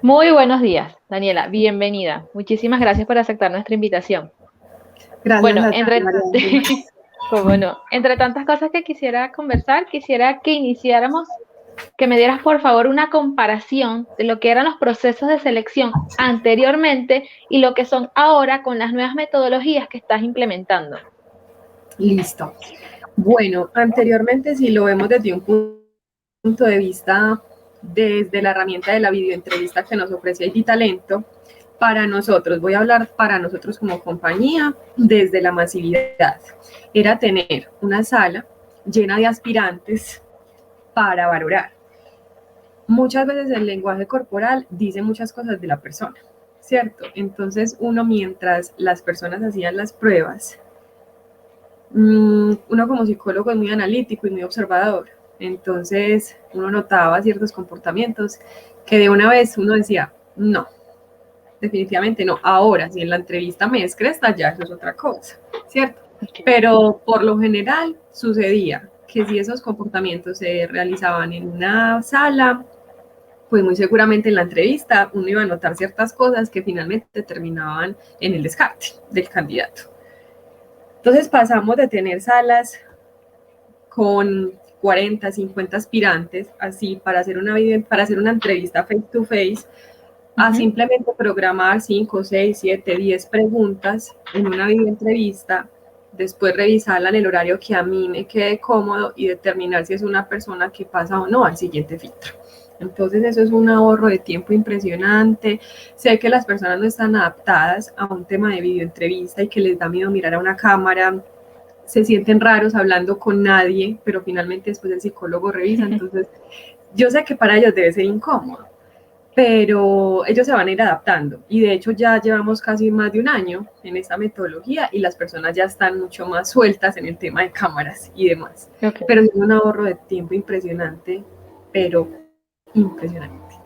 Muy buenos días, Daniela. Bienvenida. Muchísimas gracias por aceptar nuestra invitación. Gracias Bueno, a ti, María Ángel. cómo no, entre tantas cosas que quisiera conversar, quisiera que iniciáramos, que me dieras por favor una comparación de lo que eran los procesos de selección anteriormente y lo que son ahora con las nuevas metodologías que estás implementando. Listo. Bueno, anteriormente, si lo vemos desde un punto de vista, desde la herramienta de la videoentrevista que nos ofrece ID Talento, para nosotros, voy a hablar para nosotros como compañía, desde la masividad, era tener una sala llena de aspirantes para valorar. Muchas veces el lenguaje corporal dice muchas cosas de la persona, ¿cierto? Entonces uno, mientras las personas hacían las pruebas, uno como psicólogo es muy analítico y muy observador, entonces uno notaba ciertos comportamientos que de una vez uno decía, no, definitivamente no. Ahora, si en la entrevista me descresta, ya eso es otra cosa, ¿cierto? Okay. Pero por lo general sucedía que si esos comportamientos se realizaban en una sala, pues muy seguramente en la entrevista uno iba a notar ciertas cosas que finalmente terminaban en el descarte del candidato. Entonces pasamos de tener salas con 40, 50 aspirantes, así para hacer una entrevista face to face, a Ujú. simplemente programar 5, 6, 7, 10 preguntas en una videoentrevista, después revisarla en el horario que a mí me quede cómodo y determinar si es una persona que pasa o no al siguiente filtro. Entonces eso es un ahorro de tiempo impresionante. Sé que las personas no están adaptadas a un tema de videoentrevista y que les da miedo mirar a una cámara, se sienten raros hablando con nadie, pero finalmente después el psicólogo revisa. Entonces yo sé que para ellos debe ser incómodo, pero ellos se van a ir adaptando y de hecho ya llevamos casi más de un año en esta metodología y las personas ya están mucho más sueltas en el tema de cámaras y demás, Okay. pero es un ahorro de tiempo impresionante, pero impresionante.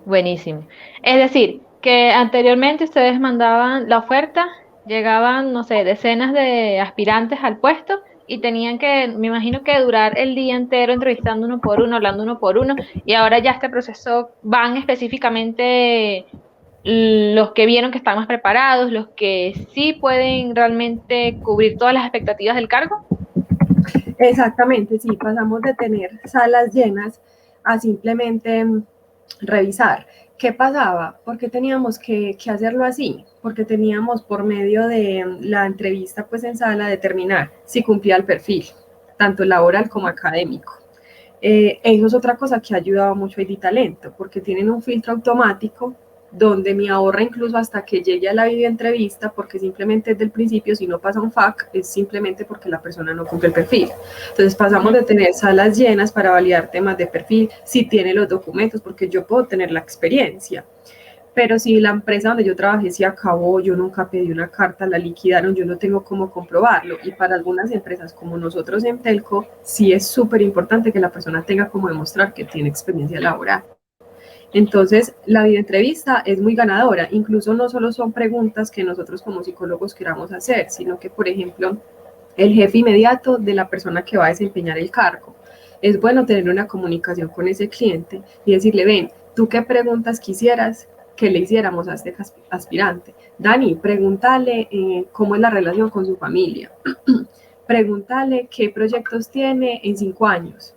Buenísimo. Es decir, que anteriormente ustedes mandaban la oferta, llegaban, no sé, decenas de aspirantes al puesto y tenían que, me imagino que durar el día entero entrevistando uno por uno, hablando uno por uno, y ahora ya este proceso van específicamente los que vieron que están más preparados, los que sí pueden realmente cubrir todas las expectativas del cargo. Exactamente, sí, pasamos de tener salas llenas a simplemente revisar. ¿Qué pasaba? ¿Por qué teníamos que hacerlo así? Porque teníamos por medio de la entrevista pues en sala determinar si cumplía el perfil, tanto laboral como académico. Eso es otra cosa que ha ayudado mucho a ID Talento, porque tienen un filtro automático donde me ahorra incluso hasta que llegue a la videoentrevista, porque simplemente desde el principio, si no pasa un FAQ, es simplemente porque la persona no cumple el perfil. Entonces pasamos Ujú. de tener salas llenas para validar temas de perfil, si tiene los documentos, porque yo puedo tener la experiencia, pero si la empresa donde yo trabajé se acabó, yo nunca pedí una carta, la liquidaron, yo no tengo cómo comprobarlo. Y para algunas empresas como nosotros en Telco, sí es súper importante que la persona tenga como demostrar que tiene experiencia laboral. Entonces, la videoentrevista es muy ganadora. Incluso no solo son preguntas que nosotros como psicólogos queramos hacer, sino que, por ejemplo, el jefe inmediato de la persona que va a desempeñar el cargo. Es bueno tener una comunicación con ese cliente y decirle, ven, ¿tú qué preguntas quisieras que le hiciéramos a este aspirante? Dani, pregúntale cómo es la relación con su familia. Pregúntale qué proyectos tiene en 5 años,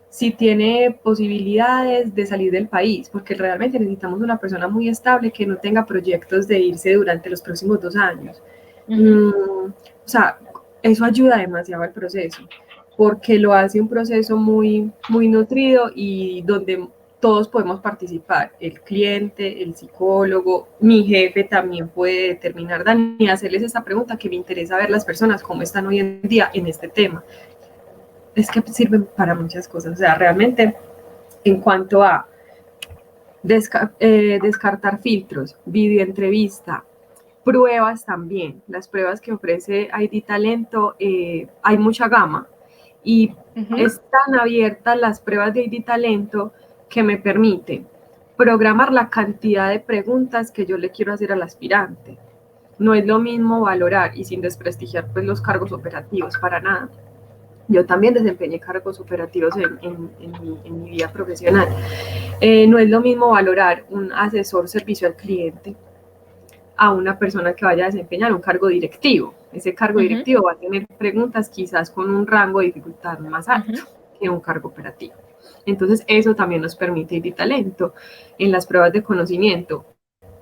si tiene posibilidades de salir del país, porque realmente necesitamos una persona muy estable que no tenga proyectos de irse durante los próximos 2 años. Ujú. O sea, eso ayuda demasiado al proceso, porque lo hace un proceso muy, muy nutrido y donde todos podemos participar, el cliente, el psicólogo, mi jefe también puede determinar, Dani, hacerles esta pregunta que me interesa ver las personas cómo están hoy en día en este tema. Es que sirven para muchas cosas, o sea, realmente en cuanto a descartar filtros, videoentrevista, pruebas también, las pruebas que ofrece ID Talento, hay mucha gama y Ujú. es tan abierta las pruebas de ID Talento que me permite programar la cantidad de preguntas que yo le quiero hacer al aspirante. No es lo mismo valorar y sin desprestigiar pues los cargos operativos para nada, Yo también desempeñé cargos operativos en mi vida profesional. No es lo mismo valorar un asesor servicio al cliente a una persona que vaya a desempeñar un cargo directivo. Ese cargo directivo va a tener preguntas quizás con un rango de dificultad más alto que un cargo operativo. Entonces, eso también nos permite ir talento en las pruebas de conocimiento.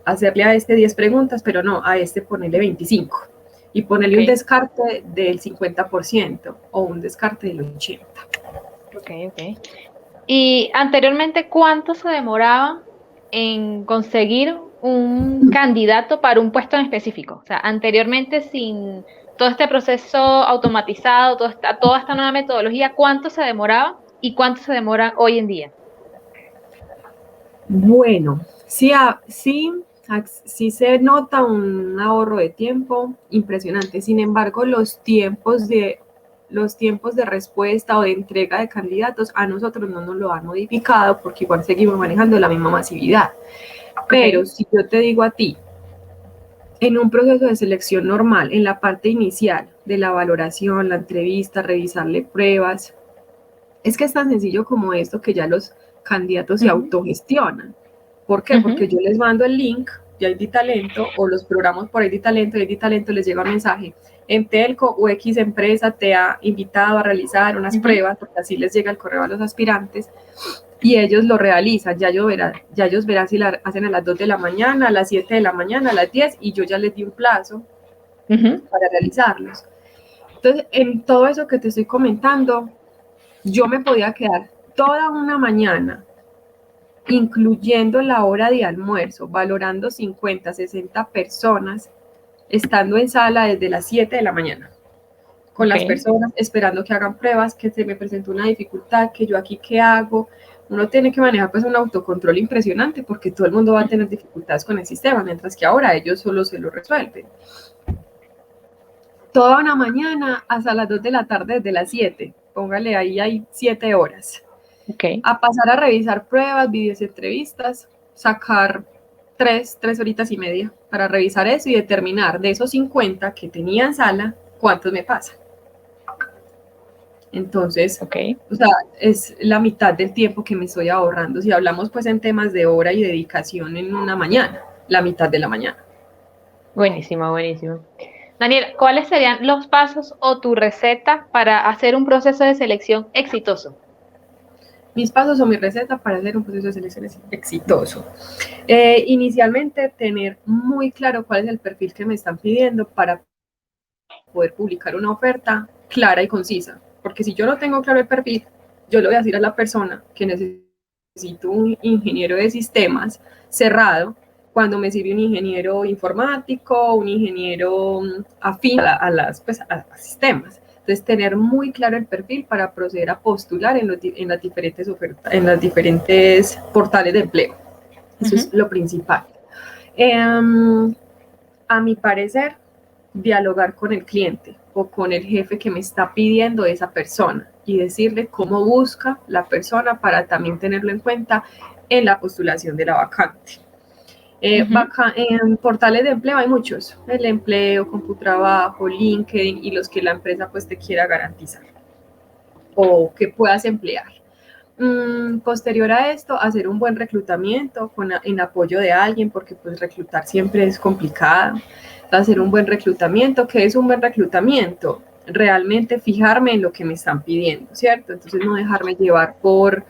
Hacerle a este 10 preguntas, pero no, a este ponerle 25 y ponerle un descarte del 50% o un descarte del 80%. Ok. Y anteriormente, ¿cuánto se demoraba en conseguir un candidato para un puesto en específico? O sea, anteriormente, sin todo este proceso automatizado, toda esta nueva metodología, ¿cuánto se demoraba y cuánto se demora hoy en día? Bueno, sí se nota un ahorro de tiempo impresionante. Sin embargo, los tiempos de respuesta o de entrega de candidatos a nosotros no nos lo han modificado porque igual seguimos manejando la misma masividad. Pero si yo te digo a ti, en un proceso de selección normal, en la parte inicial de la valoración, la entrevista, revisarle pruebas, es que es tan sencillo como esto que ya los candidatos se autogestionan. ¿Por qué? Porque yo les mando el link de ID Talento o los programos por ID Talento y ID Talento les llega un mensaje. En Telco o X empresa te ha invitado a realizar unas pruebas, porque así les llega el correo a los aspirantes y ellos lo realizan. Ya ellos verán si la hacen a las 2 de la mañana, a las 7 de la mañana, a las 10 y yo ya les di un plazo para realizarlos. Entonces, en todo eso que te estoy comentando, yo me podía quedar toda una mañana, incluyendo la hora de almuerzo, valorando 50, 60 personas, estando en sala desde las 7 de la mañana, con las personas esperando que hagan pruebas, que se me presentó una dificultad, que yo aquí qué hago. Uno tiene que manejar pues un autocontrol impresionante porque todo el mundo va a tener dificultades con el sistema, mientras que ahora ellos solo se lo resuelven. Toda una mañana hasta las 2 de la tarde, desde las 7. Póngale ahí, hay 7 horas. A pasar a revisar pruebas, videos, entrevistas, sacar 3 horitas y media para revisar eso y determinar de esos 50 que tenía en sala, cuántos me pasan. Entonces, o sea, es la mitad del tiempo que me estoy ahorrando. Si hablamos pues en temas de hora y dedicación en una mañana, la mitad de la mañana. Buenísimo. Daniel, ¿cuáles serían los pasos o tu receta para hacer un proceso de selección exitoso? Mis pasos o mi receta para hacer un proceso de selección exitoso. Inicialmente, tener muy claro cuál es el perfil que me están pidiendo para poder publicar una oferta clara y concisa. Porque si yo no tengo claro el perfil, yo le voy a decir a la persona que necesito un ingeniero de sistemas cerrado, cuando me sirve un ingeniero informático, un ingeniero afín a sistemas. Entonces, tener muy claro el perfil para proceder a postular en las diferentes ofertas, en las diferentes portales de empleo. Eso es lo principal. A mi parecer, dialogar con el cliente o con el jefe que me está pidiendo esa persona y decirle cómo busca la persona para también tenerlo en cuenta en la postulación de la vacante. En portales de empleo hay muchos, el empleo, CompuTrabajo, LinkedIn y los que la empresa pues te quiera garantizar o que puedas emplear. Posterior a esto, hacer un buen reclutamiento en apoyo de alguien, porque pues reclutar siempre es complicado. Hacer un buen reclutamiento. ¿Qué es un buen reclutamiento? Realmente fijarme en lo que me están pidiendo, ¿cierto? Entonces no dejarme llevar por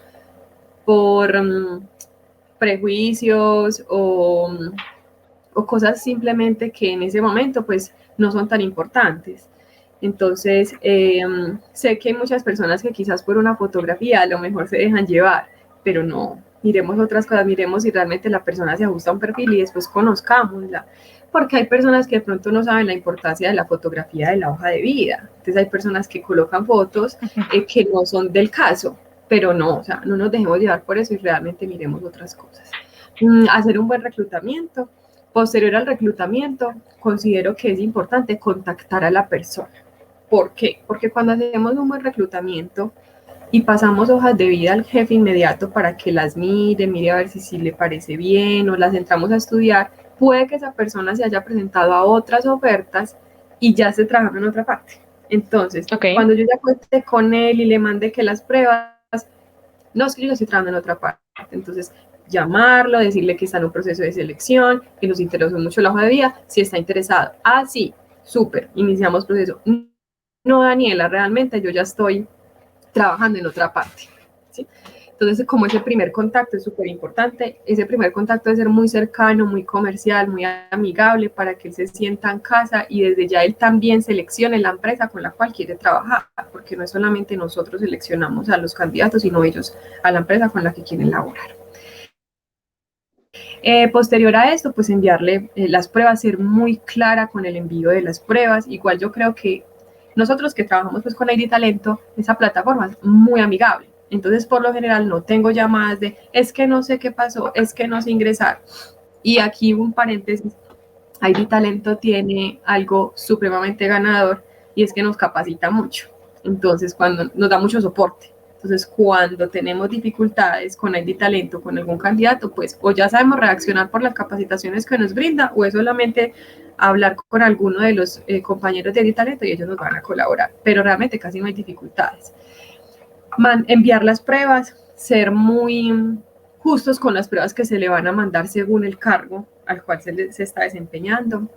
prejuicios o cosas simplemente que en ese momento pues no son tan importantes. Entonces, sé que hay muchas personas que quizás por una fotografía a lo mejor se dejan llevar, pero no, miremos otras cosas, miremos si realmente la persona se ajusta a un perfil y después conozcámosla, porque hay personas que de pronto no saben la importancia de la fotografía de la hoja de vida. Entonces hay personas que colocan fotos que no son del caso, pero no, o sea, no nos dejemos llevar por eso y realmente miremos otras cosas. Hacer un buen reclutamiento. Posterior al reclutamiento, considero que es importante contactar a la persona. ¿Por qué? Porque cuando hacemos un buen reclutamiento y pasamos hojas de vida al jefe inmediato para que las mire a ver si le parece bien o las entramos a estudiar, puede que esa persona se haya presentado a otras ofertas y ya esté trabajando en otra parte. Entonces, Ok. cuando yo ya conecté con él y le mandé que las pruebas, no, es que yo estoy trabajando en otra parte. Entonces, llamarlo, decirle que está en un proceso de selección, que nos interesó mucho la hoja de vida, si está interesado. Ah, sí, súper, iniciamos proceso. No, Daniela, realmente yo ya estoy trabajando en otra parte. ¿Sí? Entonces, como ese primer contacto es súper importante, ese primer contacto debe ser muy cercano, muy comercial, muy amigable para que él se sienta en casa y desde ya él también seleccione la empresa con la cual quiere trabajar, porque no es solamente nosotros seleccionamos a los candidatos, sino ellos a la empresa con la que quieren laborar. Posterior a esto, pues enviarle las pruebas, ser muy clara con el envío de las pruebas. Igual yo creo que nosotros que trabajamos pues con ID Talento, esa plataforma es muy amigable. Entonces, por lo general, no tengo llamadas de, es que no sé qué pasó, es que no sé ingresar. Y aquí un paréntesis, ID Talento tiene algo supremamente ganador y es que nos capacita mucho. Entonces, cuando nos da mucho soporte. Entonces, cuando tenemos dificultades con ID Talento, con algún candidato, pues o ya sabemos reaccionar por las capacitaciones que nos brinda o es solamente hablar con alguno de los compañeros de ID Talento y ellos nos van a colaborar. Pero realmente casi no hay dificultades. Enviar las pruebas, ser muy justos con las pruebas que se le van a mandar según el cargo al cual se está desempeñando.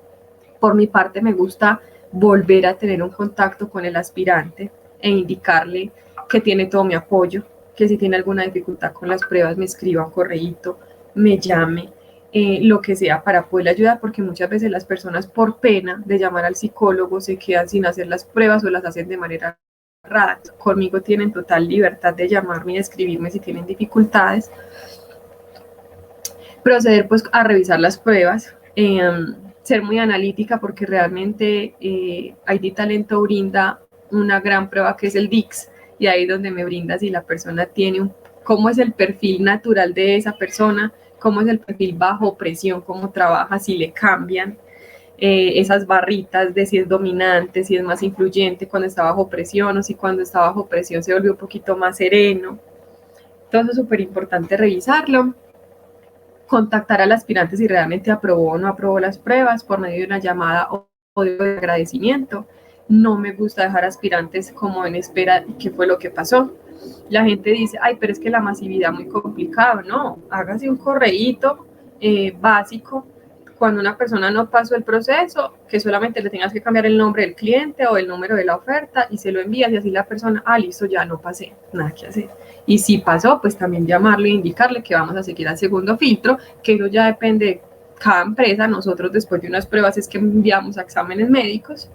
Por mi parte, me gusta volver a tener un contacto con el aspirante e indicarle que tiene todo mi apoyo, que si tiene alguna dificultad con las pruebas me escriba un correíto, me llame, lo que sea para poderle ayudar, porque muchas veces las personas por pena de llamar al psicólogo se quedan sin hacer las pruebas o las hacen de manera rara. Conmigo tienen total libertad de llamarme y de escribirme si tienen dificultades. Proceder pues a revisar las pruebas, ser muy analítica porque realmente ID Talento brinda una gran prueba que es el DIX y ahí donde me brinda si la persona tiene cómo es el perfil natural de esa persona, cómo es el perfil bajo presión, cómo trabaja, si le cambian esas barritas de si es dominante, si es más influyente cuando está bajo presión o si cuando está bajo presión se volvió un poquito más sereno. Entonces es súper importante revisarlo. Contactar al aspirante si realmente aprobó o no aprobó las pruebas por medio de una llamada o de agradecimiento. No me gusta dejar aspirantes como en espera qué fue lo que pasó. La gente dice, ay, pero es que la masividad es muy complicado. No, hágase un correíto básico cuando una persona no pasó el proceso, que solamente le tengas que cambiar el nombre del cliente o el número de la oferta y se lo envías y así la persona, listo, ya no pasé, nada que hacer. Y si pasó, pues también llamarle e indicarle que vamos a seguir al segundo filtro, que eso ya depende de cada empresa. Nosotros después de unas pruebas es que enviamos a exámenes médicos,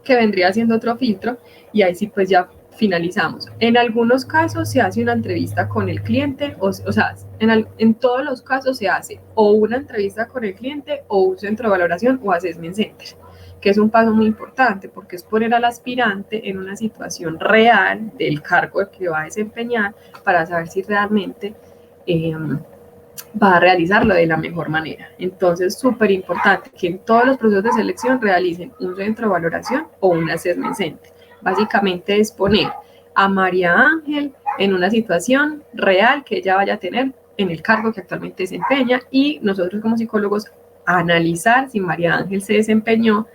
que vendría siendo otro filtro, y ahí sí pues ya finalizamos. En algunos casos se hace una entrevista con el cliente, o sea, en todos los casos se hace o una entrevista con el cliente o un centro de valoración o assessment center, que es un paso muy importante porque es poner al aspirante en una situación real del cargo que va a desempeñar para saber si realmente va a realizarlo de la mejor manera. Entonces, súper importante que en todos los procesos de selección realicen un centro de valoración o un assessment center. Básicamente es poner a María Ángel en una situación real que ella vaya a tener en el cargo que actualmente desempeña y nosotros como psicólogos analizar si María Ángel se desempeñó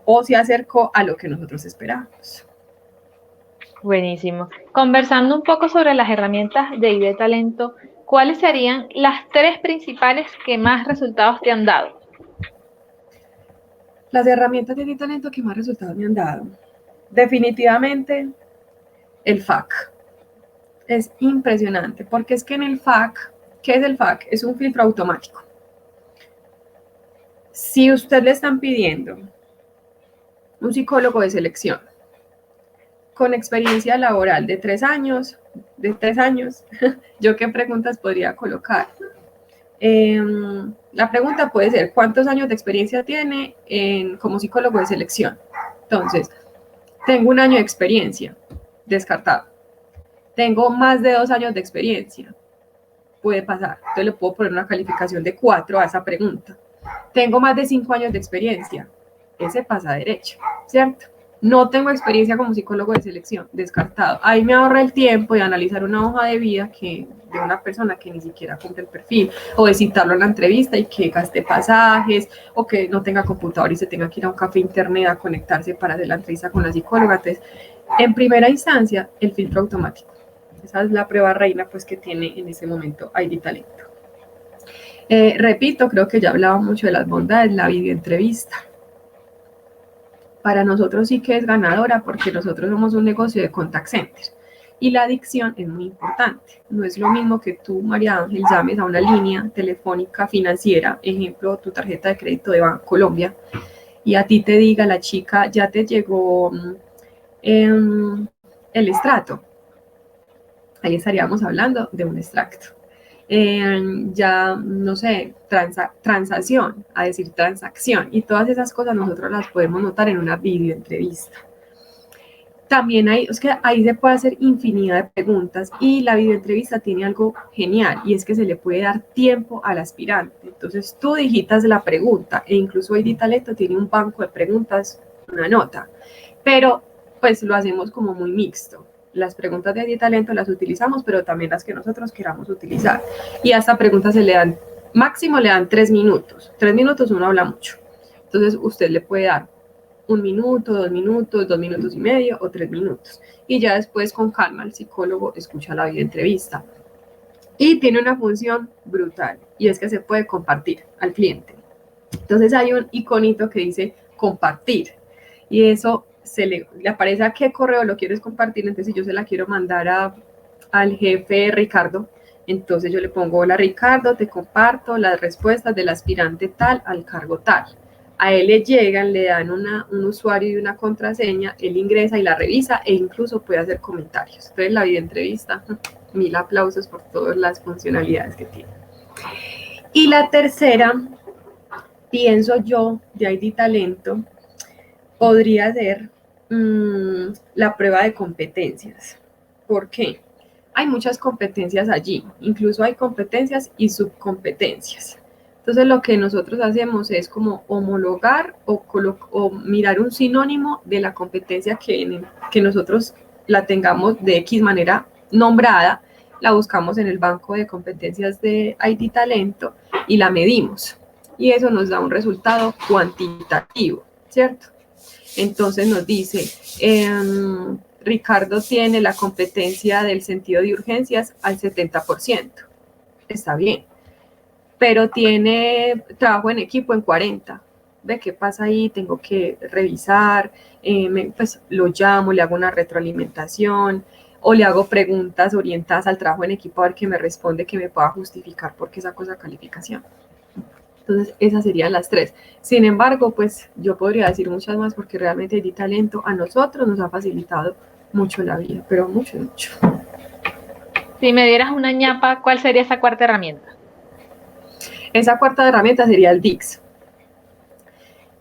o se acercó a lo que nosotros esperábamos. Buenísimo. Conversando un poco sobre las herramientas de ID Talento, ¿cuáles serían las tres principales que más resultados te han dado? Las herramientas de talento que más resultados me han dado. Definitivamente el FAQ. Es impresionante, porque es que en el FAQ, ¿qué es el FAQ? Es un filtro automático. Si usted le están pidiendo un psicólogo de selección con experiencia laboral de 3 años, ¿yo qué preguntas podría colocar? La pregunta puede ser, ¿cuántos años de experiencia tiene como psicólogo de selección? Entonces, tengo 1 año de experiencia, descartado. Tengo más de 2 años de experiencia, puede pasar. Entonces le puedo poner una calificación de 4 a esa pregunta. Tengo más de 5 años de experiencia, ese pasa derecho, ¿cierto? No tengo experiencia como psicólogo de selección, descartado. Ahí me ahorra el tiempo de analizar una hoja de vida de una persona que ni siquiera cumple el perfil, o de citarlo en la entrevista y que gaste pasajes, o que no tenga computador y se tenga que ir a un café internet a conectarse para hacer la entrevista con la psicóloga. Entonces, en primera instancia, el filtro automático. Esa es la prueba reina pues, que tiene en ese momento ID Talento. Repito, creo que ya hablaba mucho de las bondades, la videoentrevista. Para nosotros sí que es ganadora porque nosotros somos un negocio de contact center y la adicción es muy importante. No es lo mismo que tú, María Ángel, llames a una línea telefónica financiera, ejemplo, tu tarjeta de crédito de Bancolombia, y a ti te diga la chica, ya te llegó el extracto. Ahí estaríamos hablando de un extracto. Ya, no sé, transacción, a decir transacción, y todas esas cosas nosotros las podemos notar en una videoentrevista. También es que ahí se puede hacer infinidad de preguntas y la videoentrevista tiene algo genial y es que se le puede dar tiempo al aspirante. Entonces tú digitas la pregunta e incluso ID Talento tiene un banco de preguntas, una nota, pero pues lo hacemos como muy mixto. Las preguntas de ID Talento las utilizamos, pero también las que nosotros queramos utilizar. Y a esta pregunta se le dan, máximo le dan 3 minutos. 3 minutos uno habla mucho. Entonces usted le puede dar 1 minuto, 2 minutos, 2 minutos y medio o 3 minutos. Y ya después con calma el psicólogo escucha la videoentrevista. Y tiene una función brutal y es que se puede compartir al cliente. Entonces hay un iconito que dice compartir y eso le aparece a qué correo lo quieres compartir. Entonces si yo se la quiero mandar al jefe Ricardo, entonces yo le pongo: hola Ricardo, te comparto las respuestas del aspirante tal al cargo tal. A él le llegan, le dan un usuario y una contraseña, él ingresa y la revisa e incluso puede hacer comentarios. Entonces la videoentrevista, 1000 aplausos por todas las funcionalidades que tiene. Y la tercera, pienso yo, de ID Talento, podría ser la prueba de competencias. ¿Por qué? Hay muchas competencias allí, incluso hay competencias y subcompetencias. Entonces lo que nosotros hacemos es como homologar o mirar un sinónimo de la competencia que nosotros la tengamos de X manera nombrada, la buscamos en el banco de competencias de ID Talento y la medimos. Y eso nos da un resultado cuantitativo, ¿cierto? Entonces nos dice, Ricardo tiene la competencia del sentido de urgencias al 70%. Está bien. Pero tiene trabajo en equipo en 40%. ¿Ve qué pasa ahí? Tengo que revisar, pues lo llamo, le hago una retroalimentación o le hago preguntas orientadas al trabajo en equipo a ver que me responde, que me pueda justificar por qué sacó esa calificación. Entonces, esas serían las 3. Sin embargo, pues yo podría decir muchas más porque realmente ID Talento a nosotros nos ha facilitado mucho la vida, pero mucho, mucho. Si me dieras una ñapa, ¿cuál sería esa cuarta herramienta? Esa cuarta herramienta sería el DIX.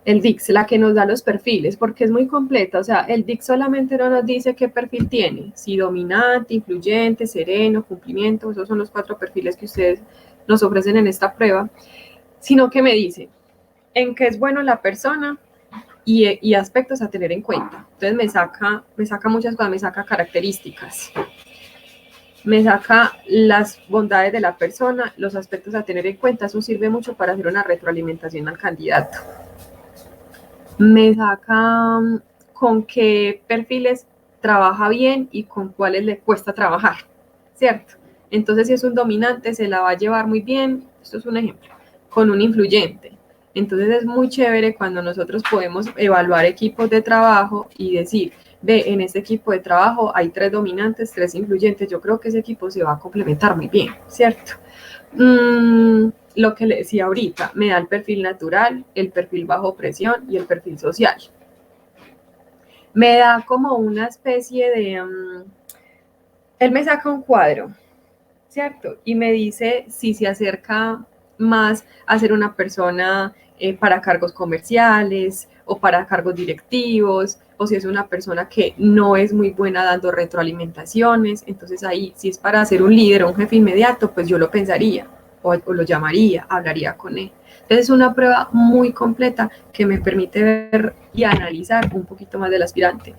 El DIX, la que nos da los perfiles, porque es muy completa. O sea, el DIX solamente no nos dice qué perfil tiene, si dominante, influyente, sereno, cumplimiento, esos son los 4 perfiles que ustedes nos ofrecen en esta prueba, sino que me dice en qué es bueno la persona y aspectos a tener en cuenta. Entonces me saca muchas cosas, me saca características, me saca las bondades de la persona, los aspectos a tener en cuenta. Eso sirve mucho para hacer una retroalimentación al candidato. Me saca con qué perfiles trabaja bien y con cuáles le cuesta trabajar, ¿cierto? Entonces, si es un dominante, se la va a llevar muy bien. Esto es un ejemplo, con un influyente. Entonces, es muy chévere cuando nosotros podemos evaluar equipos de trabajo y decir, ve, en este equipo de trabajo hay 3 dominantes, 3 influyentes. Yo creo que ese equipo se va a complementar muy bien, ¿cierto? Lo que le decía ahorita, me da el perfil natural, el perfil bajo presión y el perfil social. Me da como una especie de... él me saca un cuadro, ¿cierto? Y me dice si se acerca más a ser una persona para cargos comerciales o para cargos directivos, o si es una persona que no es muy buena dando retroalimentaciones. Entonces ahí, si es para ser un líder o un jefe inmediato, pues yo lo pensaría. o lo llamaría, hablaría con él. Entonces es una prueba muy completa que me permite ver y analizar un poquito más del aspirante.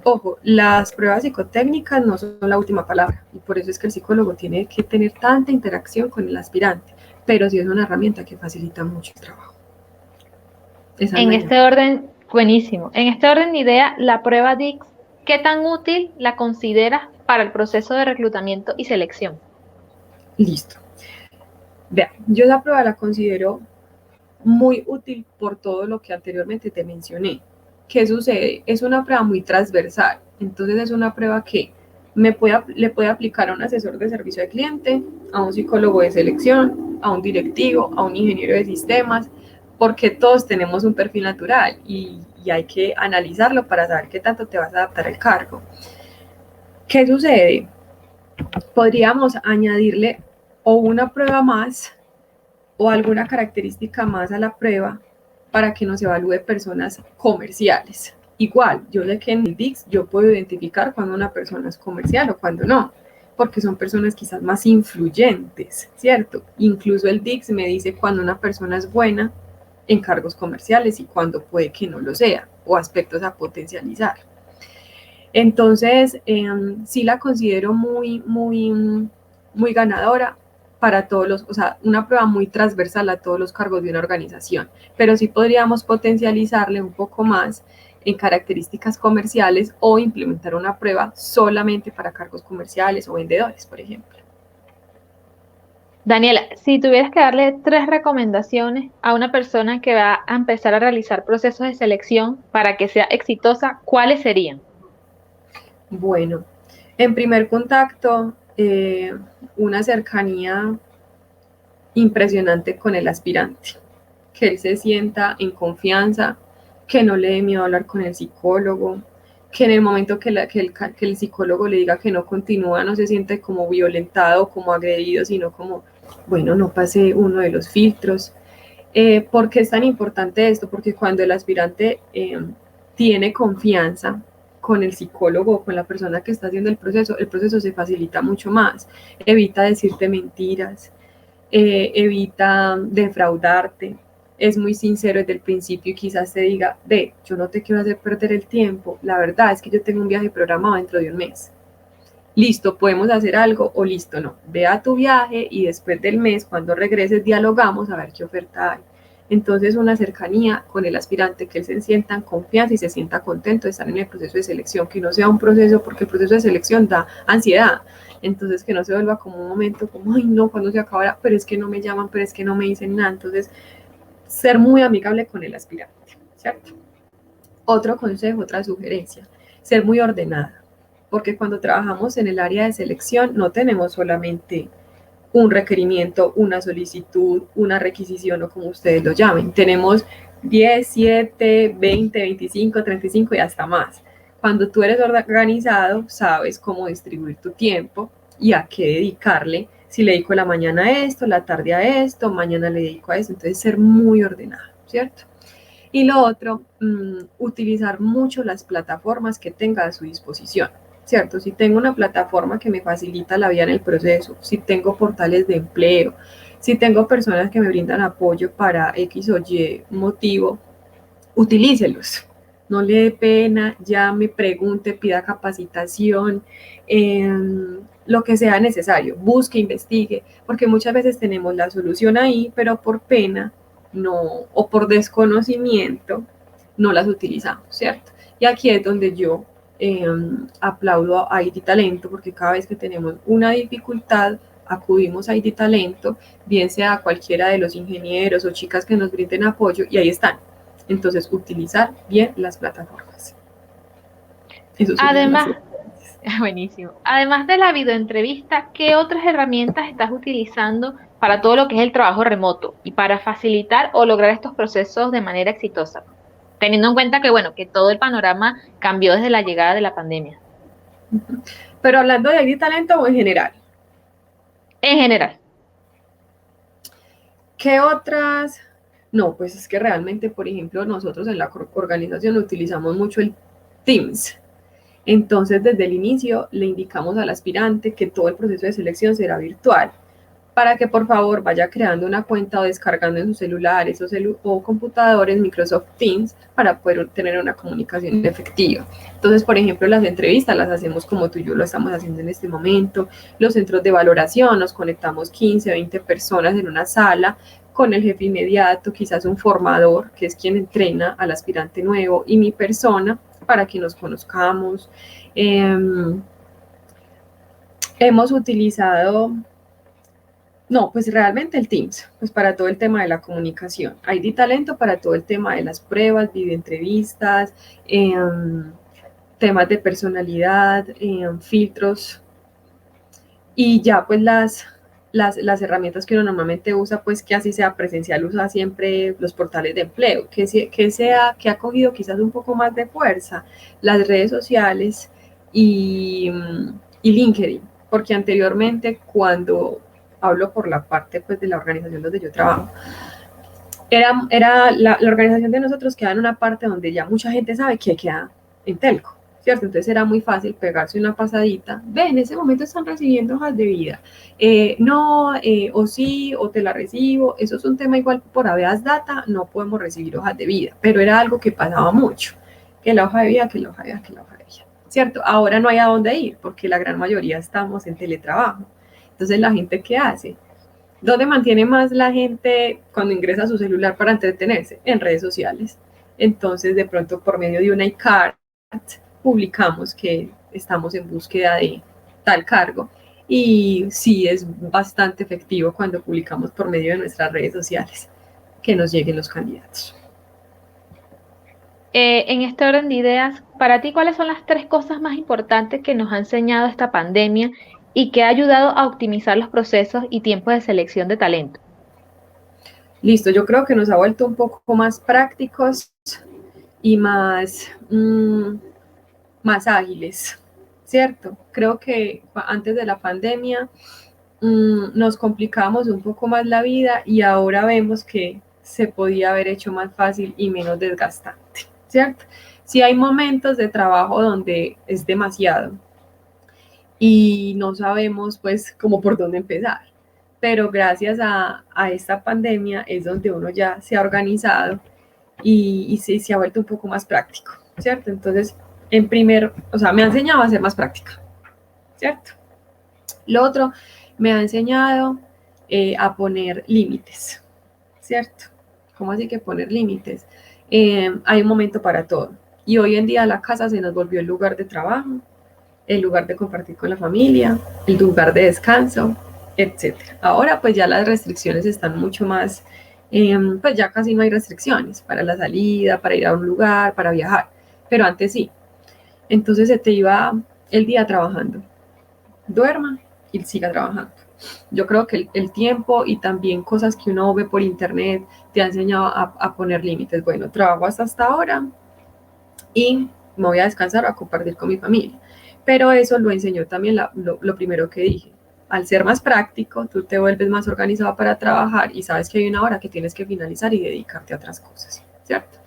Ojo, las pruebas psicotécnicas no son la última palabra y por eso es que el psicólogo tiene que tener tanta interacción con el aspirante, pero sí es una herramienta que facilita mucho el trabajo. Esa es En la este idea. orden, buenísimo. En este orden de idea, la prueba DIX, ¿qué tan útil la consideras para el proceso de reclutamiento y selección? Listo. Vean, yo esa prueba la considero muy útil por todo lo que anteriormente te mencioné. ¿Qué sucede? Es una prueba muy transversal, entonces es una prueba que le puede aplicar a un asesor de servicio al cliente, a un psicólogo de selección, a un directivo, a un ingeniero de sistemas, porque todos tenemos un perfil natural y hay que analizarlo para saber qué tanto te vas a adaptar al cargo. ¿Qué sucede? Podríamos añadirle o una prueba más o alguna característica más a la prueba para que nos evalúe personas comerciales. Igual, yo sé que en el DIX yo puedo identificar cuando una persona es comercial o cuando no, porque son personas quizás más influyentes, ¿cierto? Incluso el DIX me dice cuando una persona es buena en cargos comerciales y cuando puede que no lo sea, o aspectos a potencializar. Entonces, sí la considero muy ganadora para todos los, o sea, una prueba muy transversal a todos los cargos de una organización, pero sí podríamos potencializarle un poco más en características comerciales o implementar una prueba solamente para cargos comerciales o vendedores, por ejemplo. Daniela, si tuvieras que darle 3 recomendaciones a una persona que va a empezar a realizar procesos de selección para que sea exitosa, ¿cuáles serían? Bueno, en primer contacto, una cercanía impresionante con el aspirante, que él se sienta en confianza, que no le dé miedo hablar con el psicólogo, que en el momento que el psicólogo le diga que no continúa, no se siente como violentado, como agredido, sino como, bueno, no pasé uno de los filtros. ¿Por qué es tan importante esto? Porque cuando el aspirante tiene confianza con el psicólogo o con la persona que está haciendo el proceso se facilita mucho más, evita decirte mentiras, evita defraudarte, es muy sincero desde el principio y quizás te diga, ve, yo no te quiero hacer perder el tiempo, la verdad es que yo tengo un viaje programado dentro de un mes. Listo, podemos hacer algo o listo, no. Ve a tu viaje y después del mes, cuando regreses, dialogamos a ver qué oferta hay. Entonces, una cercanía con el aspirante, que él se sienta en confianza y se sienta contento de estar en el proceso de selección, que no sea un proceso, porque el proceso de selección da ansiedad. Entonces, que no se vuelva como un momento como, ay, no, cuando se acabará, pero es que no me llaman, pero es que no me dicen nada. Entonces, ser muy amigable con el aspirante, ¿cierto? Otro consejo, otra sugerencia, ser muy ordenada, porque cuando trabajamos en el área de selección no tenemos solamente un requerimiento, una solicitud, una requisición o como ustedes lo llamen. Tenemos 10, 7, 20, 25, 35 y hasta más. Cuando tú eres organizado, sabes cómo distribuir tu tiempo y a qué dedicarle. Si le dedico la mañana a esto, la tarde a esto, mañana le dedico a esto. Entonces, ser muy ordenado, ¿cierto? Y lo otro, utilizar mucho las plataformas que tenga a su disposición, ¿cierto? Si tengo una plataforma que me facilita la vida en el proceso, si tengo portales de empleo, si tengo personas que me brindan apoyo para X o Y motivo, utilícelos. No le dé pena, llame, pregunte, pida capacitación, lo que sea necesario, busque, investigue, porque muchas veces tenemos la solución ahí, pero por pena no, o por desconocimiento no las utilizamos, ¿cierto? Y aquí es donde yo aplaudo a ID Talento, porque cada vez que tenemos una dificultad, acudimos a ID Talento, bien sea a cualquiera de los ingenieros o chicas que nos brinden apoyo, y ahí están. Entonces, utilizar bien las plataformas. Eso serían las Además, sugerencias. buenísimo. Además de la videoentrevista, ¿qué otras herramientas estás utilizando para todo lo que es el trabajo remoto y para facilitar o lograr estos procesos de manera exitosa? Teniendo en cuenta que, bueno, que todo el panorama cambió desde la llegada de la pandemia. Pero hablando de ID Talento o en general, En general. ¿qué otras? No, pues es que realmente, por ejemplo, nosotros en la organización utilizamos mucho el Teams. Entonces, desde el inicio le indicamos al aspirante que todo el proceso de selección será virtual para que por favor vaya creando una cuenta o descargando en sus celulares o computadores Microsoft Teams para poder tener una comunicación efectiva. Entonces, por ejemplo, las entrevistas las hacemos como tú y yo lo estamos haciendo en este momento, los centros de valoración, nos conectamos 15, 20 personas en una sala con el jefe inmediato, quizás un formador, que es quien entrena al aspirante nuevo, y mi persona, para que nos conozcamos. Hemos utilizado, no, pues realmente el Teams, pues para todo el tema de la comunicación. ID Talento para todo el tema de las pruebas, videoentrevistas, temas de personalidad, filtros, y ya pues las herramientas que uno normalmente usa, pues que así sea presencial, usa siempre los portales de empleo, que ha cogido quizás un poco más de fuerza, las redes sociales y LinkedIn, porque anteriormente cuando hablo por la parte pues de la organización donde yo trabajo, era la organización de nosotros queda en una parte donde ya mucha gente sabe que queda en Telco, ¿cierto? Entonces era muy fácil pegarse una pasadita. Ve, en ese momento están recibiendo hojas de vida. No, o sí, o te la recibo. Eso es un tema igual por habeas data, no podemos recibir hojas de vida, pero era algo que pasaba mucho. Que la hoja de vida, que la hoja de vida, que la hoja de vida, ¿cierto? Ahora no hay a dónde ir, porque la gran mayoría estamos en teletrabajo. Entonces, ¿la gente qué hace? ¿Dónde mantiene más la gente cuando ingresa a su celular para entretenerse? En redes sociales. Entonces, de pronto, por medio de una iCard, publicamos que estamos en búsqueda de tal cargo. Y sí es bastante efectivo cuando publicamos por medio de nuestras redes sociales que nos lleguen los candidatos. En este orden de ideas, para ti, ¿cuáles son las tres cosas más importantes que nos ha enseñado esta pandemia y que ha ayudado a optimizar los procesos y tiempos de selección de talento? Listo, yo creo que nos ha vuelto un poco más prácticos y más ágiles, ¿cierto? Creo que antes de la pandemia nos complicamos un poco más la vida y ahora vemos que se podía haber hecho más fácil y menos desgastante, ¿cierto? Sí hay momentos de trabajo donde es demasiado y no sabemos pues cómo por dónde empezar, pero gracias a esta pandemia es donde uno ya se ha organizado y se ha vuelto un poco más práctico, ¿cierto? Entonces, me ha enseñado a ser más práctica, ¿cierto? Lo otro, me ha enseñado a poner límites, ¿cierto? ¿Cómo así que poner límites? Hay un momento para todo. Y hoy en día la casa se nos volvió el lugar de trabajo, el lugar de compartir con la familia, el lugar de descanso, etc. Ahora pues ya las restricciones están mucho más, pues ya casi no hay restricciones para la salida, para ir a un lugar, para viajar, pero antes sí. Entonces se te iba el día trabajando, duerma y siga trabajando. Yo creo que el tiempo y también cosas que uno ve por internet te ha enseñado a poner límites. Bueno, trabajo hasta ahora y me voy a descansar o a compartir con mi familia. Pero eso lo enseñó también lo primero que dije. Al ser más práctico, tú te vuelves más organizado para trabajar y sabes que hay una hora que tienes que finalizar y dedicarte a otras cosas, ¿cierto?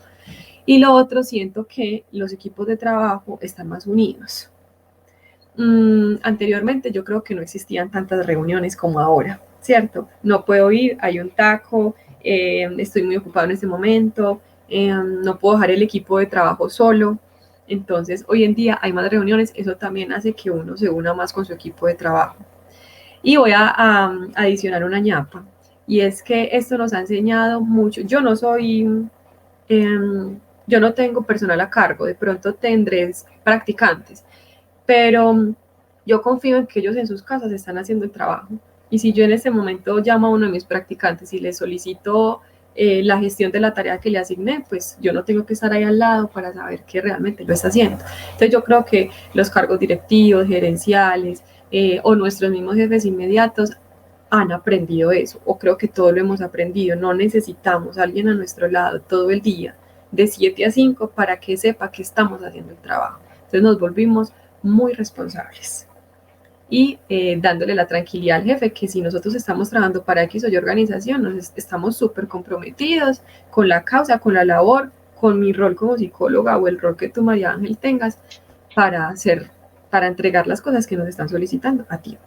Y lo otro, siento que los equipos de trabajo están más unidos. Anteriormente yo creo que no existían tantas reuniones como ahora, ¿cierto? No puedo ir, hay un taco, estoy muy ocupado en este momento, no puedo dejar el equipo de trabajo solo. Entonces, hoy en día hay más reuniones, eso también hace que uno se una más con su equipo de trabajo. Y voy a adicionar una ñapa, y es que esto nos ha enseñado mucho. Yo no tengo personal a cargo, de pronto tendré practicantes, pero yo confío en que ellos en sus casas están haciendo el trabajo. Y si yo en este momento llamo a uno de mis practicantes y le solicito la gestión de la tarea que le asigné, pues yo no tengo que estar ahí al lado para saber que realmente lo está haciendo. Entonces yo creo que los cargos directivos, gerenciales o nuestros mismos jefes inmediatos han aprendido eso, o creo que todo lo hemos aprendido. No necesitamos a alguien a nuestro lado todo el día, de 7 a 5, para que sepa que estamos haciendo el trabajo. Entonces nos volvimos muy responsables y dándole la tranquilidad al jefe que si nosotros estamos trabajando para X o Y organización, estamos súper comprometidos con la causa, con la labor, con mi rol como psicóloga o el rol que tú, María Ángel, tengas para entregar las cosas que nos están solicitando a ti.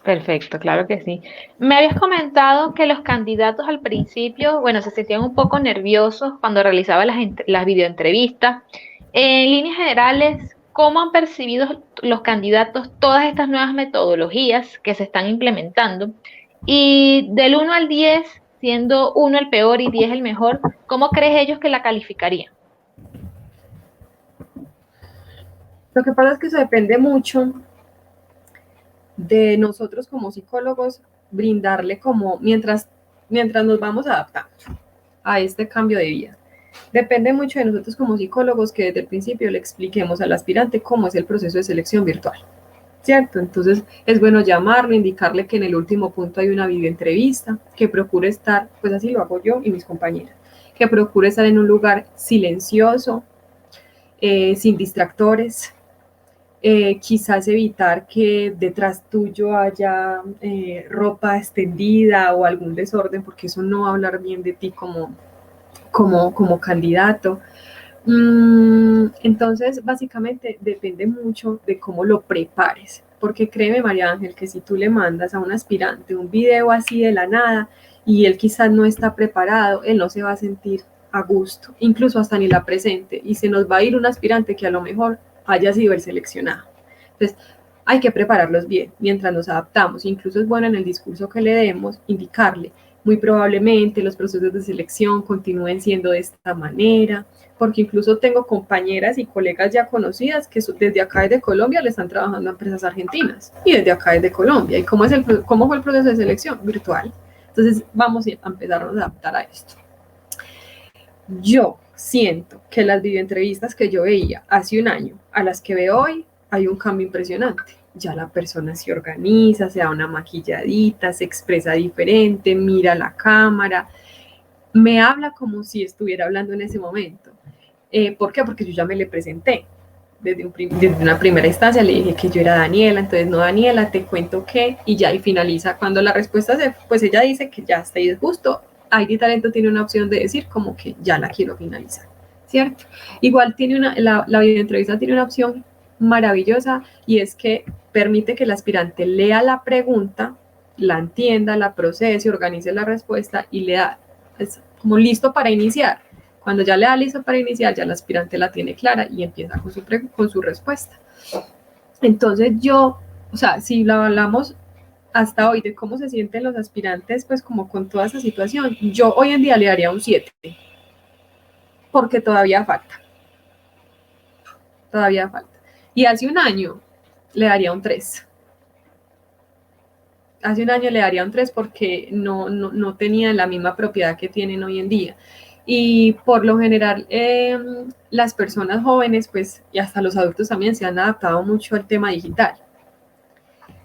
Perfecto, claro que sí. Me habías comentado que los candidatos al principio, bueno, se sentían un poco nerviosos cuando realizaban las videoentrevistas. En líneas generales, ¿cómo han percibido los candidatos todas estas nuevas metodologías que se están implementando? Y del 1 al 10, siendo 1 el peor y 10 el mejor, ¿cómo crees ellos que la calificarían? Lo que pasa es que eso depende mucho de nosotros como psicólogos, brindarle como mientras nos vamos adaptando a este cambio de vida. Depende mucho de nosotros como psicólogos que desde el principio le expliquemos al aspirante cómo es el proceso de selección virtual, ¿cierto? Entonces es bueno llamarlo, indicarle que en el último punto hay una videoentrevista, que procure estar, pues así lo hago yo y mis compañeras, que procure estar en un lugar silencioso, sin distractores, quizás evitar que detrás tuyo haya ropa extendida o algún desorden, porque eso no va a hablar bien de ti como candidato. Entonces, básicamente depende mucho de cómo lo prepares, porque créeme, María Ángel, que si tú le mandas a un aspirante un video así de la nada y él quizás no está preparado, él no se va a sentir a gusto, incluso hasta ni la presente, y se nos va a ir un aspirante que a lo mejor haya sido el seleccionado. Entonces, hay que prepararlos bien mientras nos adaptamos. Incluso es bueno en el discurso que le demos indicarle, muy probablemente los procesos de selección continúen siendo de esta manera, porque incluso tengo compañeras y colegas ya conocidas que desde acá desde Colombia le están trabajando a empresas argentinas y desde acá desde Colombia. ¿Y cómo fue el proceso de selección? Virtual. Entonces vamos a empezar a adaptar a esto. Yo siento que las videoentrevistas que yo veía hace un año a las que veo hoy, hay un cambio impresionante. Ya la persona se organiza, se da una maquilladita, se expresa diferente, mira la cámara, me habla como si estuviera hablando en ese momento. ¿Por qué? Porque yo ya me le presenté. Desde una primera instancia le dije que yo era Daniela, entonces no Daniela, te cuento que, y ya y finaliza. Cuando la respuesta pues ella dice que ya está ahí es justo, ID Talento tiene una opción de decir como que ya la quiero finalizar, ¿cierto? Igual la videoentrevista tiene una opción maravillosa y es que permite que el aspirante lea la pregunta, la entienda, la procese, organice la respuesta y le da, es como listo para iniciar. Cuando ya le da listo para iniciar, ya el aspirante la tiene clara y empieza con su respuesta. Entonces o sea, si lo hablamos hasta hoy de cómo se sienten los aspirantes, pues como con toda esa situación, yo hoy en día le daría un 7, porque todavía falta. Y hace un año le daría un 3. Hace un año le daría un 3 porque no tenían la misma propiedad que tienen hoy en día. Y por lo general, las personas jóvenes, pues, y hasta los adultos también se han adaptado mucho al tema digital.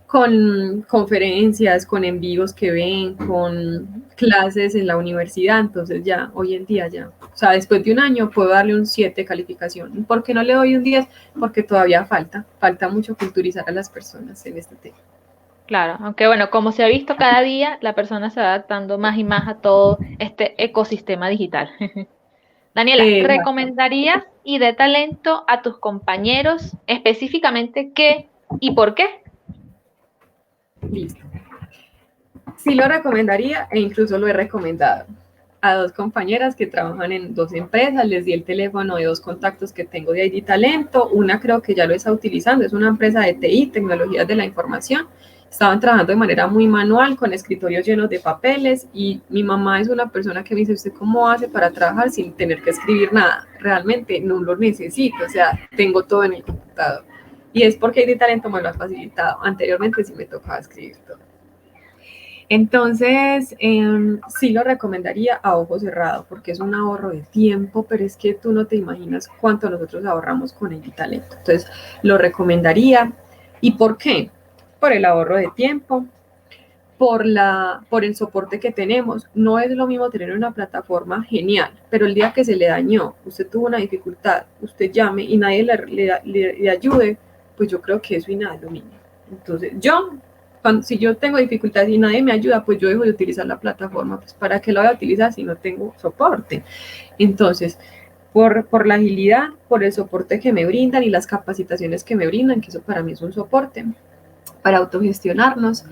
Con conferencias, con en vivos que ven, con clases en la universidad, entonces ya, hoy en día ya, o sea, después de un año puedo darle un 7 calificación. ¿Por qué no le doy un 10? Porque todavía falta mucho culturizar a las personas en este tema. Claro, aunque bueno, como se ha visto cada día, la persona se va adaptando más y más a todo este ecosistema digital. Daniela, ¿recomendarías ID Talento a tus compañeros específicamente qué y por qué? Listo. Sí lo recomendaría e incluso lo he recomendado a 2 compañeras que trabajan en 2 empresas, les di el teléfono de 2 contactos que tengo de ID Talento, una creo que ya lo está utilizando, es una empresa de TI, tecnologías de la información, estaban trabajando de manera muy manual, con escritorios llenos de papeles, y mi mamá es una persona que me dice, ¿usted cómo hace para trabajar sin tener que escribir nada? Realmente no lo necesito, o sea, tengo todo en el computador, y es porque ID Talento me lo ha facilitado, anteriormente sí me tocaba escribir todo. Entonces, sí lo recomendaría a ojo cerrado porque es un ahorro de tiempo, pero es que tú no te imaginas cuánto nosotros ahorramos con ID Talento. Entonces, lo recomendaría. ¿Y por qué? Por el ahorro de tiempo, por el soporte que tenemos. No es lo mismo tener una plataforma genial, pero el día que se le dañó, usted tuvo una dificultad, usted llame y nadie le ayude, pues yo creo que eso y nada es lo mismo. Entonces, si yo tengo dificultades y nadie me ayuda, pues yo dejo de utilizar la plataforma, pues ¿para qué la voy a utilizar si no tengo soporte? Entonces, por la agilidad, por el soporte que me brindan y las capacitaciones que me brindan, que eso para mí es un soporte, para autogestionarnos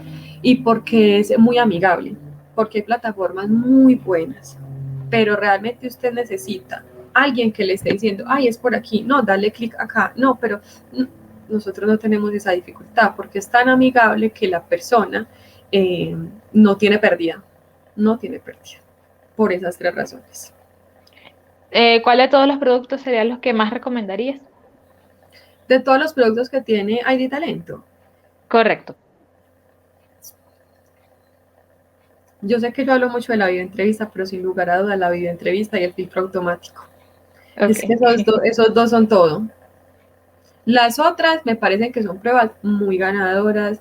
y porque es muy amigable, porque hay plataformas muy buenas, pero realmente usted necesita alguien que le esté diciendo, ay, es por aquí, no, dale clic acá, no, pero nosotros no tenemos esa dificultad porque es tan amigable que la persona no tiene pérdida, no tiene pérdida, por esas 3 razones. ¿Cuál de todos los productos serían los que más recomendarías? De todos los productos que tiene ID Talento, Correcto. yo sé que yo hablo mucho de la videoentrevista, pero sin lugar a duda la videoentrevista y el filtro automático. Es que Ok. esos dos son todo. Las otras me parecen que son pruebas muy ganadoras,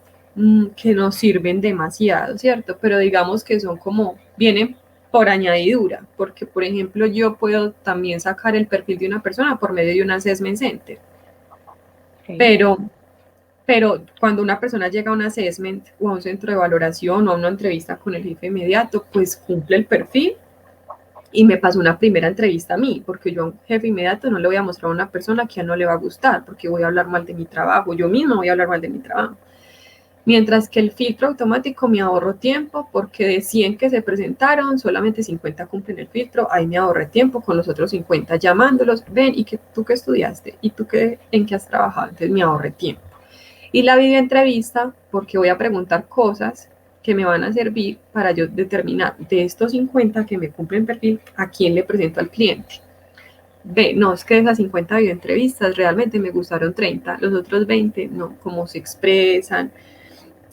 que nos sirven demasiado, ¿cierto? Pero digamos que son como, vienen por añadidura, porque por ejemplo yo puedo también sacar el perfil de una persona por medio de un assessment center, Okay. pero cuando una persona llega a un assessment o a un centro de valoración o a una entrevista con el jefe inmediato, pues cumple el perfil y me pasó una primera entrevista a mí, porque yo a un jefe inmediato no le voy a mostrar a una persona que a no le va a gustar, porque voy a hablar mal de mi trabajo, yo misma voy a hablar mal de mi trabajo. Mientras que el filtro automático me ahorro tiempo, porque de 100 que se presentaron, solamente 50 cumplen el filtro, ahí me ahorré tiempo con los otros 50 llamándolos, ven, ¿y que tú qué estudiaste? ¿Y tú qué, en qué has trabajado? Entonces me ahorré tiempo. Y la videoentrevista, porque voy a preguntar cosas que me van a servir para yo determinar de estos 50 que me cumplen perfil, a quién le presento al cliente. Ve, no, es que de esas 50 videoentrevistas realmente me gustaron 30, los otros 20 no, cómo se expresan.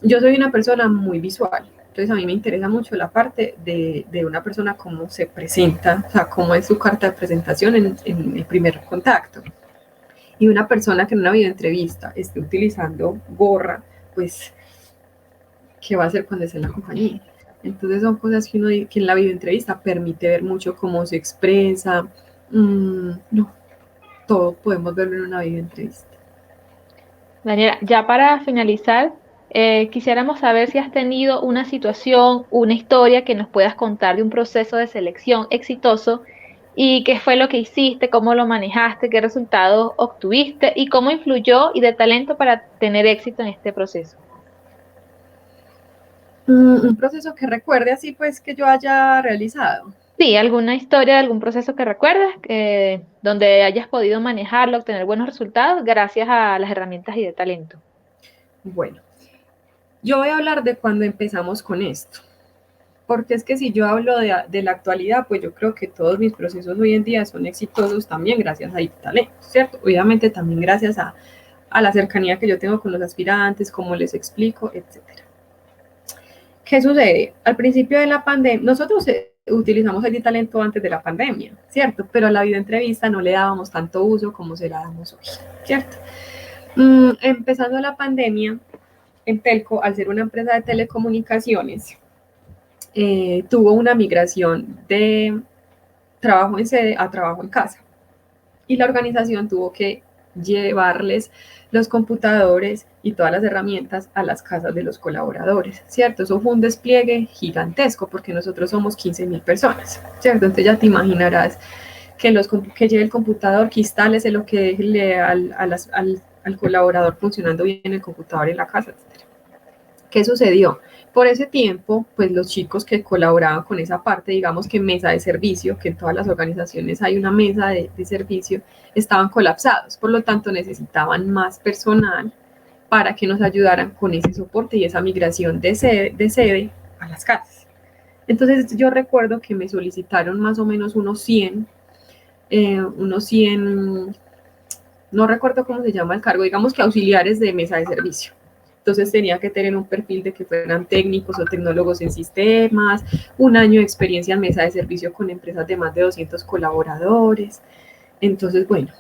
Yo soy una persona muy visual, entonces a mí me interesa mucho la parte de una persona cómo se presenta, o sea, cómo es su carta de presentación en el primer contacto. Y una persona que en una videoentrevista esté utilizando gorra, pues, ¿qué va a hacer cuando esté en la compañía? Entonces son cosas que uno que en la videoentrevista permite ver mucho cómo se expresa. No, todo podemos verlo en una videoentrevista. Daniela, ya para finalizar, quisiéramos saber si has tenido una situación, una historia que nos puedas contar de un proceso de selección exitoso y qué fue lo que hiciste, cómo lo manejaste, qué resultados obtuviste y cómo influyó y de talento para tener éxito en este proceso. Un proceso que recuerde así pues que yo haya realizado. Sí, alguna historia de algún proceso que recuerdes, donde hayas podido manejarlo, obtener buenos resultados gracias a las herramientas y de talento. Bueno, yo voy a hablar de cuando empezamos con esto, porque es que si yo hablo de la actualidad, pues yo creo que todos mis procesos hoy en día son exitosos también gracias a Talento, ¿cierto? Obviamente también gracias a la cercanía que yo tengo con los aspirantes, como les explico, etcétera. ¿Qué sucede? Al principio de la pandemia, nosotros utilizamos el talento antes de la pandemia, ¿cierto? Pero a la videoentrevista no le dábamos tanto uso como se la damos hoy, ¿cierto? Empezando la pandemia, en Telco, al ser una empresa de telecomunicaciones, tuvo una migración de trabajo en sede a trabajo en casa. Y la organización tuvo que llevarles los computadores y todas las herramientas a las casas de los colaboradores, ¿cierto? Eso fue un despliegue gigantesco porque nosotros somos 15.000 personas, ¿cierto? Entonces ya te imaginarás que lleve el computador, que instales lo que deje al colaborador funcionando bien el computador en la casa, etc. ¿Qué sucedió? Por ese tiempo, pues los chicos que colaboraban con esa parte, digamos que mesa de servicio, que en todas las organizaciones hay una mesa de servicio, estaban colapsados, por lo tanto necesitaban más personal para que nos ayudaran con ese soporte y esa migración de sede a las casas. Entonces yo recuerdo que me solicitaron más o menos unos 100, no recuerdo cómo se llama el cargo, digamos que auxiliares de mesa de servicio. Entonces tenía que tener un perfil de que fueran técnicos o tecnólogos en sistemas, un año de experiencia en mesa de servicio con empresas de más de 200 colaboradores. Entonces, bueno,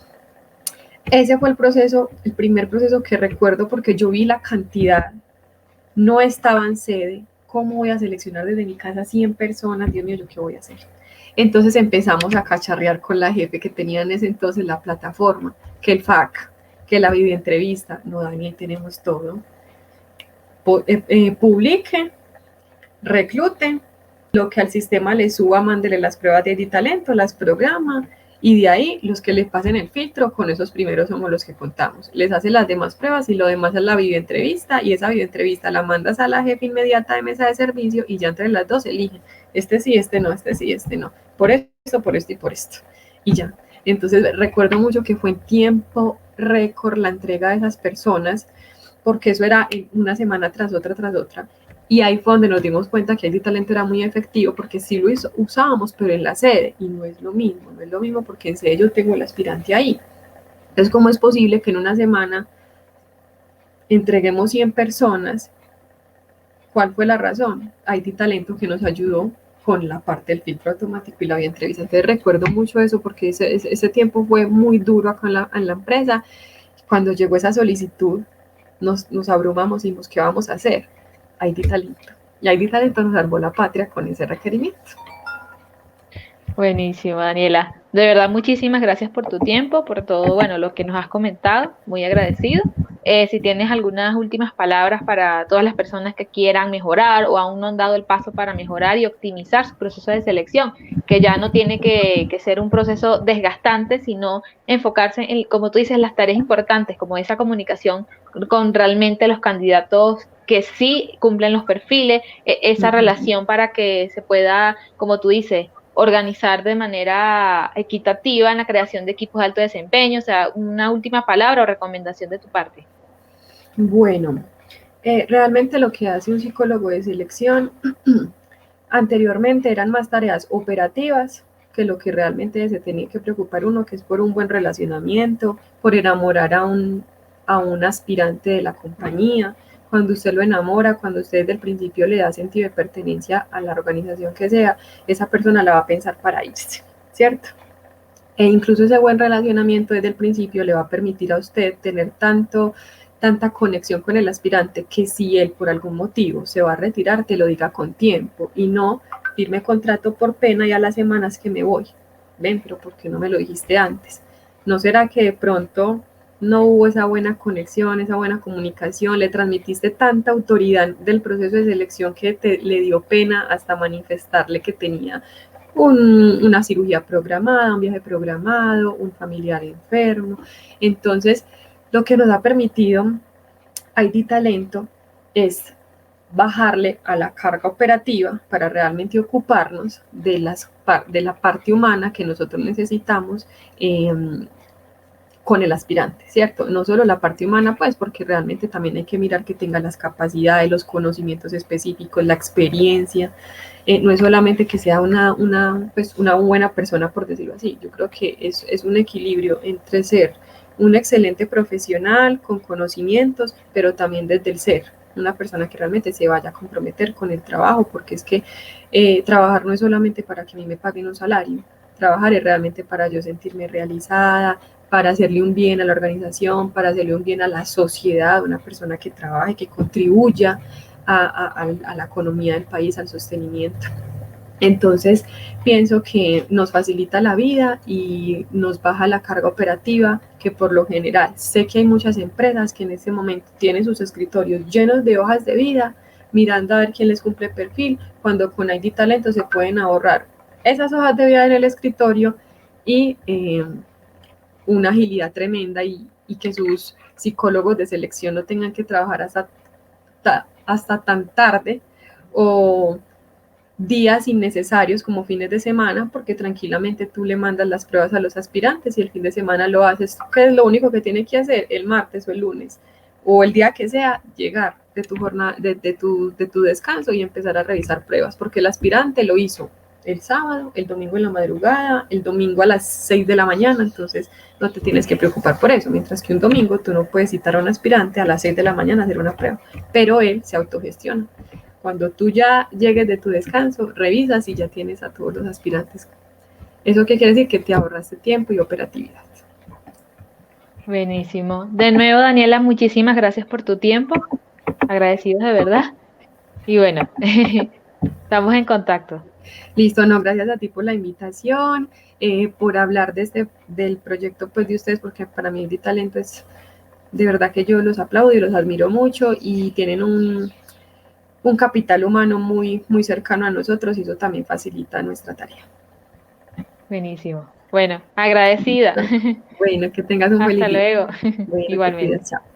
ese fue el proceso, el primer proceso que recuerdo porque yo vi la cantidad, no estaba en sede, ¿cómo voy a seleccionar desde mi casa 100 personas? Dios mío, ¿yo qué voy a hacer? Entonces empezamos a cacharrear con la jefe que tenía en ese entonces la plataforma, que el FAC, que la videoentrevista. No, Daniel, tenemos todo. Publiquen, recluten, lo que al sistema le suba, mándele las pruebas de talento, las programa Y de ahí, los que le pasen el filtro, con esos primeros somos los que contamos. Les hace las demás pruebas y lo demás es la videoentrevista, y esa videoentrevista la mandas a la jefa inmediata de mesa de servicio y ya entre las dos eligen, este sí, este no, este sí, este no, por esto, por esto y por esto. Y ya. Entonces recuerdo mucho que fue en tiempo récord la entrega de esas personas, porque eso era una semana tras otra, tras otra. Y ahí fue donde nos dimos cuenta que ID Talento era muy efectivo, porque sí lo usábamos, pero en la sede, y no es lo mismo, no es lo mismo porque en sede yo tengo el aspirante ahí. Entonces, ¿cómo es posible que en una semana entreguemos 100 personas? ¿Cuál fue la razón? ID Talento, que nos ayudó con la parte del filtro automático y la vía entrevista. Entonces recuerdo mucho eso porque ese tiempo fue muy duro acá en la empresa. Cuando llegó esa solicitud, nos abrumamos y dijimos, ¿qué vamos a hacer? ID Talento. Y ID Talento nos salvó la patria con ese requerimiento. Buenísimo, Daniela. De verdad, muchísimas gracias por tu tiempo, por todo, bueno, lo que nos has comentado. Muy agradecido. Si tienes algunas últimas palabras para todas las personas que quieran mejorar o aún no han dado el paso para mejorar y optimizar su proceso de selección, que ya no tiene que ser un proceso desgastante, sino enfocarse en, como tú dices, las tareas importantes, como esa comunicación con realmente los candidatos que sí cumplen los perfiles, esa relación para que se pueda, como tú dices, organizar de manera equitativa en la creación de equipos de alto desempeño. O sea, una última palabra o recomendación de tu parte. Bueno, realmente lo que hace un psicólogo de selección anteriormente eran más tareas operativas que lo que realmente se tenía que preocupar uno, que es por un buen relacionamiento, por enamorar a un aspirante de la compañía. Cuando usted lo enamora, cuando usted desde el principio le da sentido de pertenencia a la organización que sea, esa persona la va a pensar para irse, ¿cierto? E incluso ese buen relacionamiento desde el principio le va a permitir a usted tener tanta conexión con el aspirante, que si él por algún motivo se va a retirar, te lo diga con tiempo y no firme contrato por pena y a las semanas que me voy. Ven, pero ¿por qué no me lo dijiste antes? ¿No será que de pronto no hubo esa buena conexión, esa buena comunicación, le transmitiste tanta autoridad del proceso de selección que le dio pena hasta manifestarle que tenía una cirugía programada, un viaje programado, un familiar enfermo? Entonces, lo que nos ha permitido ID Talento es bajarle a la carga operativa para realmente ocuparnos de la parte humana que nosotros necesitamos con el aspirante, ¿cierto? No solo la parte humana, pues, porque realmente también hay que mirar que tenga las capacidades, los conocimientos específicos, la experiencia. No es solamente que sea pues, una buena persona, por decirlo así. Yo creo que es un equilibrio entre ser un excelente profesional con conocimientos, pero también desde el ser una persona que realmente se vaya a comprometer con el trabajo, porque es que trabajar no es solamente para que a mí me paguen un salario. Trabajar es realmente para yo sentirme realizada, para hacerle un bien a la organización, para hacerle un bien a la sociedad, una persona que trabaje, que contribuya a la economía del país, al sostenimiento. Entonces, pienso que nos facilita la vida y nos baja la carga operativa, que por lo general sé que hay muchas empresas que en este momento tienen sus escritorios llenos de hojas de vida, mirando a ver quién les cumple perfil, cuando con ID Talento se pueden ahorrar esas hojas de vida en el escritorio y una agilidad tremenda, y que sus psicólogos de selección no tengan que trabajar hasta tan tarde o días innecesarios como fines de semana, porque tranquilamente tú le mandas las pruebas a los aspirantes y el fin de semana lo haces, que es lo único que tiene que hacer el martes o el lunes o el día que sea, llegar de tu jornada, de tu descanso y empezar a revisar pruebas, porque el aspirante lo hizo el sábado, el domingo en la madrugada, el domingo a las 6 de la mañana, entonces no te tienes que preocupar por eso, mientras que un domingo tú no puedes citar a un aspirante a las 6 de la mañana a hacer una prueba, pero él se autogestiona. Cuando tú ya llegues de tu descanso, revisas y ya tienes a todos los aspirantes. ¿Eso qué quiere decir? Que te ahorraste tiempo y operatividad. Buenísimo. De nuevo, Daniela, muchísimas gracias por tu tiempo. Agradecidos de verdad. Y bueno, estamos en contacto. Listo, no, gracias a ti por la invitación, por hablar del proyecto pues, de ustedes, porque para mí el talento es de verdad que yo los aplaudo y los admiro mucho, y tienen un capital humano muy, muy cercano a nosotros, y eso también facilita nuestra tarea. Buenísimo. Bueno, agradecida. Bueno, que tengas un feliz Hasta día. luego. Bueno, te Igualmente. cuidas, chao.